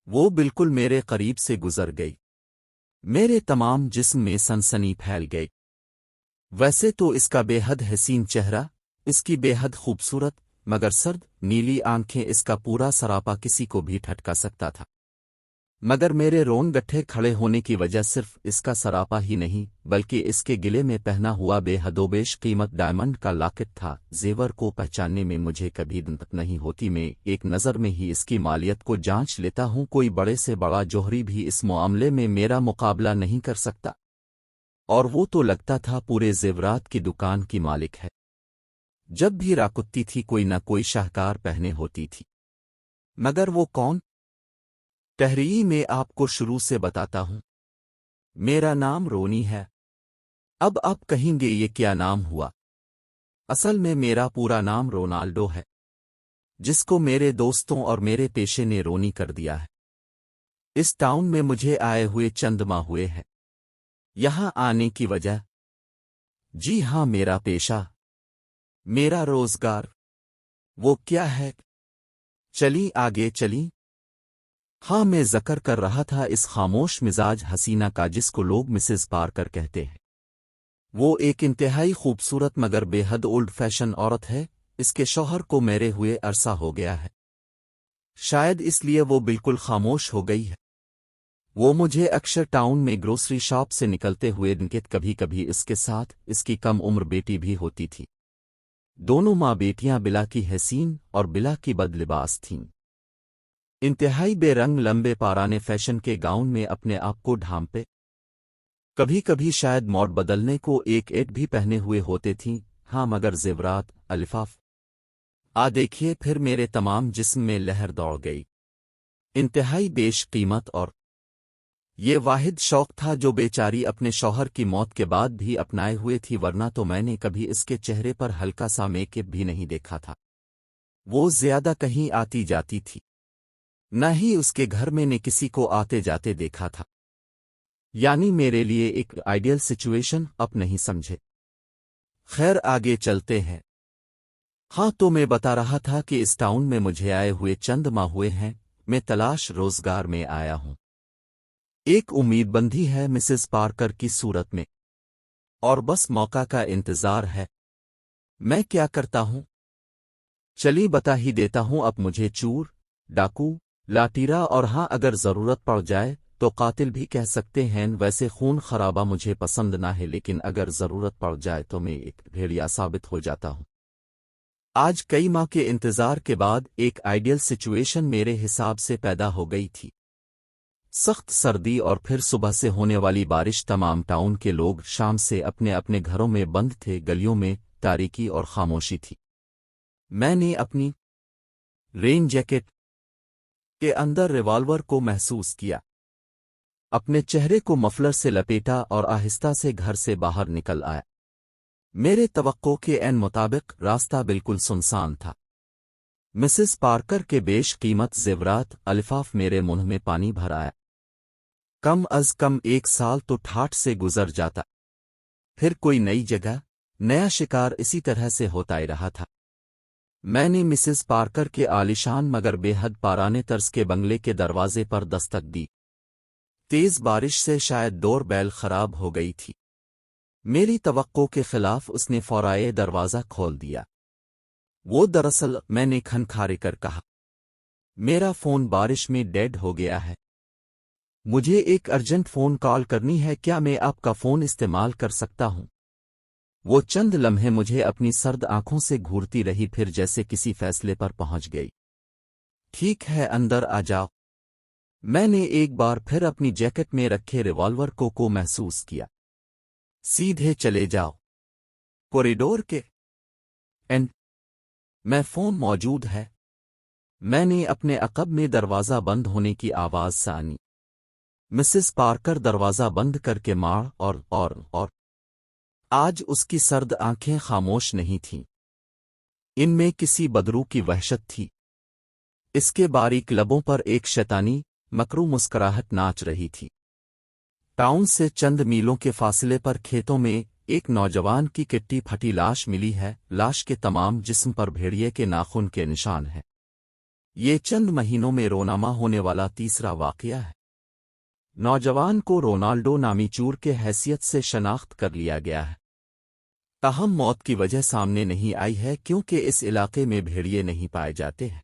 وہ بالکل میرے قریب سے گزر گئی۔ میرے تمام جسم میں سنسنی پھیل گئی۔ ویسے تو اس کا بے حد حسین چہرہ، اس کی بے حد خوبصورت مگر سرد نیلی آنکھیں، اس کا پورا سراپا کسی کو بھی ٹھٹکا سکتا تھا، مگر میرے رون گٹھے کھڑے ہونے کی وجہ صرف اس کا سراپا ہی نہیں بلکہ اس کے گلے میں پہنا ہوا بے حد و بیش قیمت ڈائمنڈ کا لاکٹ تھا۔ زیور کو پہچاننے میں مجھے کبھی دقت نہیں ہوتی، میں ایک نظر میں ہی اس کی مالیت کو جانچ لیتا ہوں، کوئی بڑے سے بڑا جوہری بھی اس معاملے میں میرا مقابلہ نہیں کر سکتا، اور وہ تو لگتا تھا پورے زیورات کی دکان کی مالک ہے۔ جب بھی راکتی تھی کوئی نہ کوئی شاہکار پہنے ہوتی تھی، مگر وہ کون؟ تحریری میں آپ کو شروع سے بتاتا ہوں، میرا نام رونی ہے۔ اب آپ کہیں گے یہ کیا نام ہوا؟ اصل میں میرا پورا نام رونالڈو ہے، جس کو میرے دوستوں اور میرے پیشے نے رونی کر دیا ہے۔ اس ٹاؤن میں مجھے آئے ہوئے چند ماہ ہوئے ہیں۔ یہاں آنے کی وجہ؟ جی ہاں، میرا پیشہ، میرا روزگار۔ وہ کیا ہے؟ چلی آگے چلی۔ ہاں، میں ذکر کر رہا تھا اس خاموش مزاج حسینہ کا جس کو لوگ مسز پارکر کہتے ہیں۔ وہ ایک انتہائی خوبصورت مگر بے حد اولڈ فیشن عورت ہے۔ اس کے شوہر کو میرے ہوئے عرصہ ہو گیا ہے، شاید اس لیے وہ بالکل خاموش ہو گئی ہے۔ وہ مجھے اکثر ٹاؤن میں گروسری شاپ سے نکلتے ہوئے دکھت، کبھی کبھی اس کے ساتھ اس کی کم عمر بیٹی بھی ہوتی تھی۔ دونوں ماں بیٹیاں بلا کی حسین اور بلا کی بد لباس تھیں، انتہائی بے رنگ لمبے پارانے فیشن کے گاؤن میں اپنے آپ کو ڈھانپے، کبھی کبھی شاید موڈ بدلنے کو ایک ایٹ بھی پہنے ہوئے ہوتے تھیں۔ ہاں، مگر زیورات، الفاف، دیکھیے پھر میرے تمام جسم میں لہر دوڑ گئی۔ انتہائی بیش قیمت، اور یہ واحد شوق تھا جو بیچاری اپنے شوہر کی موت کے بعد بھی اپنائے ہوئے تھی، ورنہ تو میں نے کبھی اس کے چہرے پر ہلکا سا میک اپ بھی نہیں دیکھا تھا۔ وہ زیادہ کہیں آتی جاتی تھی، نہ ہی اس کے گھر میں نے کسی کو آتے جاتے دیکھا تھا، یعنی میرے لیے ایک آئیڈیل سچویشن اپ نہیں سمجھے۔ خیر، آگے چلتے ہیں۔ ہاں، تو میں بتا رہا تھا کہ اس ٹاؤن میں مجھے آئے ہوئے چند ماہ ہوئے ہیں، میں تلاش روزگار میں آیا ہوں۔ ایک امید بندھی ہے مسز پارکر کی صورت میں، اور بس موقع کا انتظار ہے۔ میں کیا کرتا ہوں؟ چلی بتا ہی دیتا ہوں۔ اب مجھے چور، ڈاکو، لاٹیرا اور ہاں اگر ضرورت پڑ جائے تو قاتل بھی کہہ سکتے ہیں۔ ویسے خون خرابہ مجھے پسند نہ ہے، لیکن اگر ضرورت پڑ جائے تو میں ایک بھیڑیا ثابت ہو جاتا ہوں۔ آج کئی ماہ کے انتظار کے بعد ایک آئیڈیل سچویشن میرے حساب سے پیدا ہو گئی تھی۔ سخت سردی اور پھر صبح سے ہونے والی بارش، تمام ٹاؤن کے لوگ شام سے اپنے اپنے گھروں میں بند تھے، گلیوں میں تاریکی اور خاموشی تھی۔ میں نے اپنی رین جیکٹ کے اندر ریوالور کو محسوس کیا، اپنے چہرے کو مفلر سے لپیٹا اور آہستہ سے گھر سے باہر نکل آیا۔ میرے توقع کے عین مطابق راستہ بالکل سنسان تھا۔ مسز پارکر کے بیش قیمت زیورات، الفاف، میرے منہ میں پانی بھر آیا۔ کم از کم 1 سال تو ٹھاٹھ سے گزر جاتا، پھر کوئی نئی جگہ، نیا شکار، اسی طرح سے ہوتا ہی رہا تھا۔ میں نے مسز پارکر کے عالیشان مگر بے حد پارانے طرز کے بنگلے کے دروازے پر دستک دی۔ تیز بارش سے شاید ڈور بیل خراب ہو گئی تھی۔ میری توقع کے خلاف اس نے فورائے دروازہ کھول دیا۔ وہ دراصل، میں نے کھنکھارے کر کہا، میرا فون بارش میں ڈیڈ ہو گیا ہے، مجھے ایک ارجنٹ فون کال کرنی ہے، کیا میں آپ کا فون استعمال کر سکتا ہوں؟ وہ چند لمحے مجھے اپنی سرد آنکھوں سے گھورتی رہی، پھر جیسے کسی فیصلے پر پہنچ گئی۔ ٹھیک ہے، اندر آ جاؤ۔ میں نے ایک بار پھر اپنی جیکٹ میں رکھے ریوالور کو محسوس کیا۔ سیدھے چلے جاؤ۔ کوریڈور کے اینڈ میں فون موجود ہے۔ میں نے اپنے عقب میں دروازہ بند ہونے کی آواز سانی۔ مسز پارکر دروازہ بند کر کے ماڑ اور آج اس کی سرد آنکھیں خاموش نہیں تھیں، ان میں کسی بدرو کی وحشت تھی۔ اس کے باریک لبوں پر ایک شیطانی مکرو مسکراہٹ ناچ رہی تھی۔ ٹاؤن سے چند میلوں کے فاصلے پر کھیتوں میں ایک نوجوان کی کٹی پھٹی لاش ملی ہے۔ لاش کے تمام جسم پر بھیڑیے کے ناخن کے نشان ہیں۔ یہ چند مہینوں میں رونما ہونے والا تیسرا واقعہ ہے۔ نوجوان کو رونالڈو نامی چور کے حیثیت سے شناخت کر لیا گیا ہے، تاہم موت کی وجہ سامنے نہیں آئی ہے کیونکہ اس علاقے میں بھیڑیے نہیں پائے جاتے ہیں۔